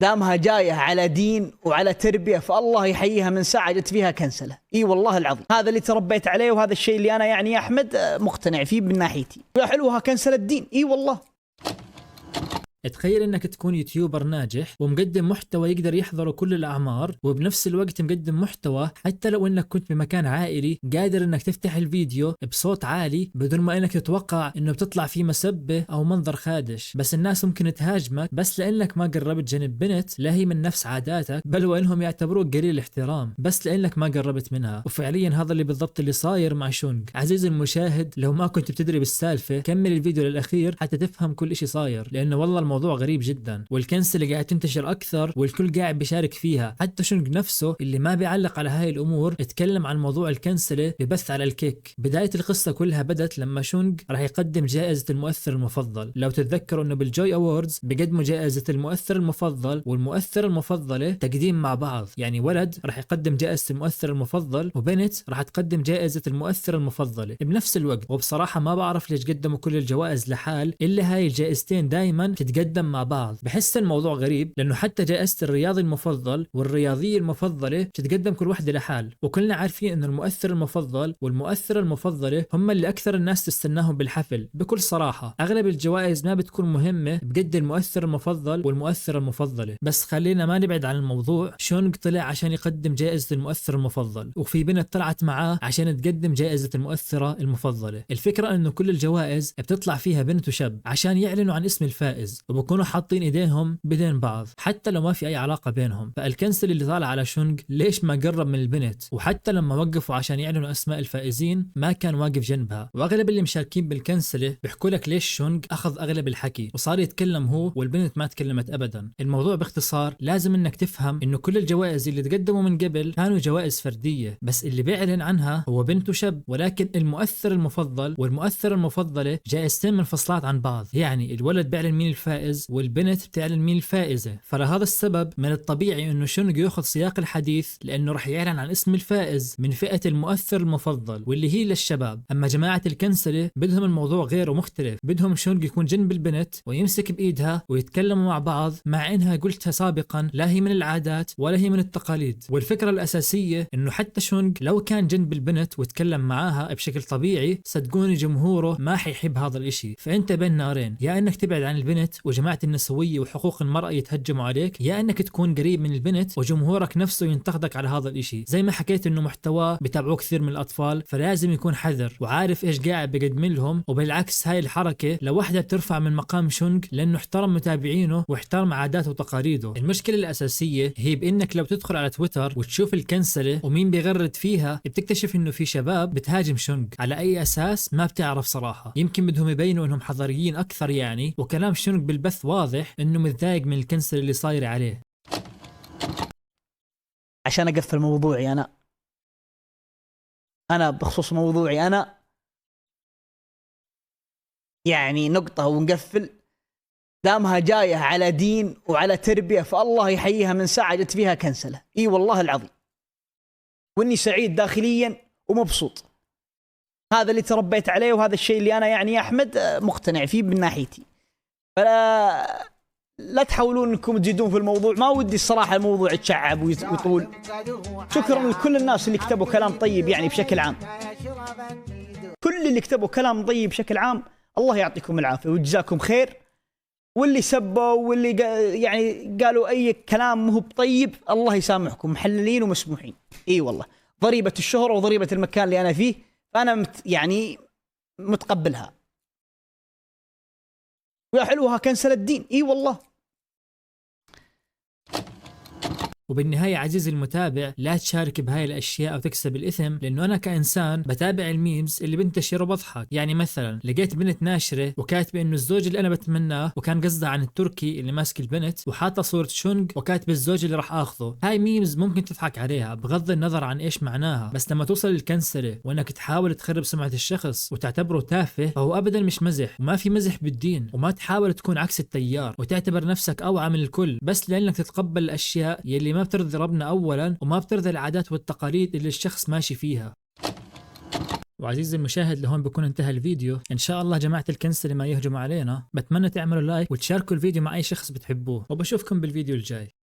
دامها جايه على دين وعلى تربيه، فالله يحييها من ساعه جت فيها كنسله. اي والله العظيم، هذا اللي تربيت عليه، وهذا الشيء اللي انا يعني يا احمد مقتنع فيه من ناحيتي. يا حلوها كنسله الدين. اي والله. تخيل انك تكون يوتيوبر ناجح ومقدم محتوى يقدر يحضره كل الاعمار، وبنفس الوقت مقدم محتوى حتى لو انك كنت بمكان عائلي قادر انك تفتح الفيديو بصوت عالي بدون ما انك تتوقع انه بتطلع فيه مسبة او منظر خادش، بس الناس ممكن تهاجمك بس لانك ما قربت جنب بنت لا هي من نفس عاداتك، بل وانهم يعتبروك قليل الاحترام بس لانك ما قربت منها. وفعليا هذا اللي بالضبط اللي صاير مع شونغ. عزيزي المشاهد، لو ما كنت بتدري بالسالفة كمل الفيديو للاخير حتى تفهم كل اشي صاير، لانه والله الموضوع غريب جدا، والكنسل قاعد تنتشر اكثر والكل قاعد بيشارك فيها. حتى شونغ نفسه اللي ما بيعلق على هاي الامور اتكلم عن موضوع الكنسله ببث على الكيك. بدايه القصه كلها بدت لما شونغ راح يقدم جائزه المؤثر المفضل. لو تتذكروا انه بالجوي اووردز بيقدموا جائزه المؤثر المفضل والمؤثر المفضله تقديم مع بعض، يعني ولد راح يقدم جائزه المؤثر المفضل وبنت راح تقدم جائزه المؤثر المفضله بنفس الوقت. وبصراحه ما بعرف ليش قدموا كل الجوائز لحال الا هاي الجائزتين دائما تتقدم مع بعض. بحس الموضوع غريب لانه حتى جائزة الرياضي المفضل والرياضية المفضلة بتتقدم كل وحدة لحال، وكلنا عارفين انه المؤثر المفضل والمؤثرة المفضلة هم اللي اكثر الناس تستناهم بالحفل. بكل صراحة اغلب الجوائز ما بتكون مهمة بقد المؤثر المفضل والمؤثرة المفضلة. بس خلينا ما نبعد عن الموضوع. شونغ طلع عشان يقدم جائزة المؤثر المفضل، وفي بنت طلعت معاه عشان تقدم جائزة المؤثرة المفضلة. الفكرة انه كل الجوائز بتطلع فيها بنت وشاب عشان يعلنوا عن اسم الفائز، وبكونوا حاطين ايديهم بدين بعض حتى لو ما في اي علاقه بينهم. فالكنسل اللي طالع على شونغ ليش ما قرب من البنت، وحتى لما وقفوا عشان يعلنوا اسماء الفائزين ما كان واقف جنبها. واغلب اللي مشاركين بالكنسله بيحكوا لك ليش شونغ اخذ اغلب الحكي وصار يتكلم هو والبنت ما تكلمت ابدا. الموضوع باختصار لازم انك تفهم انه كل الجوائز اللي تقدموا من قبل كانوا جوائز فرديه، بس اللي بيعلن عنها هو بنت وشاب. ولكن المؤثر المفضل والمؤثره المفضله جائزتين منفصلات عن بعض، يعني الولد بيعلن مين الفائز والبنت بتعلن مين الفائزة. فلهذا السبب من الطبيعي انه شونغ ياخذ سياق الحديث لانه راح يعلن عن اسم الفائز من فئة المؤثر المفضل واللي هي للشباب. اما جماعة الكنسلة بدهم الموضوع غير ومختلف، بدهم شونغ يكون جنب البنت ويمسك بايدها ويتكلموا مع بعض، مع انها قلتها سابقا لا هي من العادات ولا هي من التقاليد. والفكرة الاساسية انه حتى شونغ لو كان جنب البنت وتكلم معاها بشكل طبيعي صدقوني جمهوره ما حيحب هذا الاشي. فانت بين نارين، يا انك تبعد عن البنت وجماعة النسوية وحقوق المرأة يتهجموا عليك، يا انك تكون قريب من البنت وجمهورك نفسه ينتقدك على هذا الاشي. زي ما حكيت انه محتواه بتابعوه كثير من الاطفال، فلازم يكون حذر وعارف ايش قاعد بقدم لهم. وبالعكس هاي الحركة لوحدها بترفع من مقام شونغ لانه احترم متابعينه واحترم عاداته وتقاليده. المشكلة الاساسية هي بانك لو تدخل على تويتر وتشوف الكنسلة ومين بيغرد فيها بتكتشف انه في شباب بتهاجم شونغ على اي اساس ما بتعرف صراحة. يمكن بدهم يبينوا انهم حضاريين اكثر يعني، وكلام شونغ بالبث واضح انه متضايق من الكنسل اللي صاير عليه. عشان اقفل موضوعي انا بخصوص موضوعي انا يعني نقطة ونقفل. دامها جاية على دين وعلى تربية، فالله يحييها من ساعة جت فيها كنسلة. اي والله العظيم، واني سعيد داخليا ومبسوط. هذا اللي تربيت عليه، وهذا الشيء اللي انا يعني يا احمد مقتنع فيه من ناحيتي. فلا تحاولون انكم تزيدون في الموضوع، ما ودي الصراحه الموضوع يتشعب ويطول. شكرا لكل الناس اللي كتبوا كلام طيب يعني بشكل عام، كل اللي كتبوا كلام طيب بشكل عام الله يعطيكم العافيه ويجزاكم خير. واللي سبوا واللي يعني قالوا اي كلام مو بطيب الله يسامحكم، محللين ومسموحين. اي والله، ضريبه الشهره وضريبه المكان اللي انا فيه، فانا يعني متقبلها. ويا حلوها كنسل الدين. اي والله. وبالنهاية عزيزي المتابع لا تشارك بهاي الأشياء أو تكسب الإثم، لأنه أنا كإنسان بتابع الميمز اللي بنتشر وبضحك. يعني مثلا لقيت بنت ناشرة وكاتبة إنه الزوج اللي أنا بتمناه، وكان قصدها عن التركي اللي ماسك البنت، وحاطة صورة شونغ وكاتبة الزوج اللي راح آخذه. هاي ميمز ممكن تضحك عليها بغض النظر عن إيش معناها، بس لما توصل للكنسلة وإنك تحاول تخرب سمعة الشخص وتعتبره تافه، فهو أبدا مش مزح، وما في مزح بالدين. وما تحاول تكون عكس التيار وتعتبر نفسك أوعى من الكل بس لأنك تتقبل الأشياء يلي ما بترضي ربنا أولا وما بترضي العادات والتقاليد اللي الشخص ماشي فيها. وعزيزي المشاهد لهون بكون انتهى الفيديو. ان شاء الله جماعة الكنسل ما يهجموا علينا، بتمنى تعملوا لايك وتشاركوا الفيديو مع اي شخص بتحبوه، وبشوفكم بالفيديو الجاي.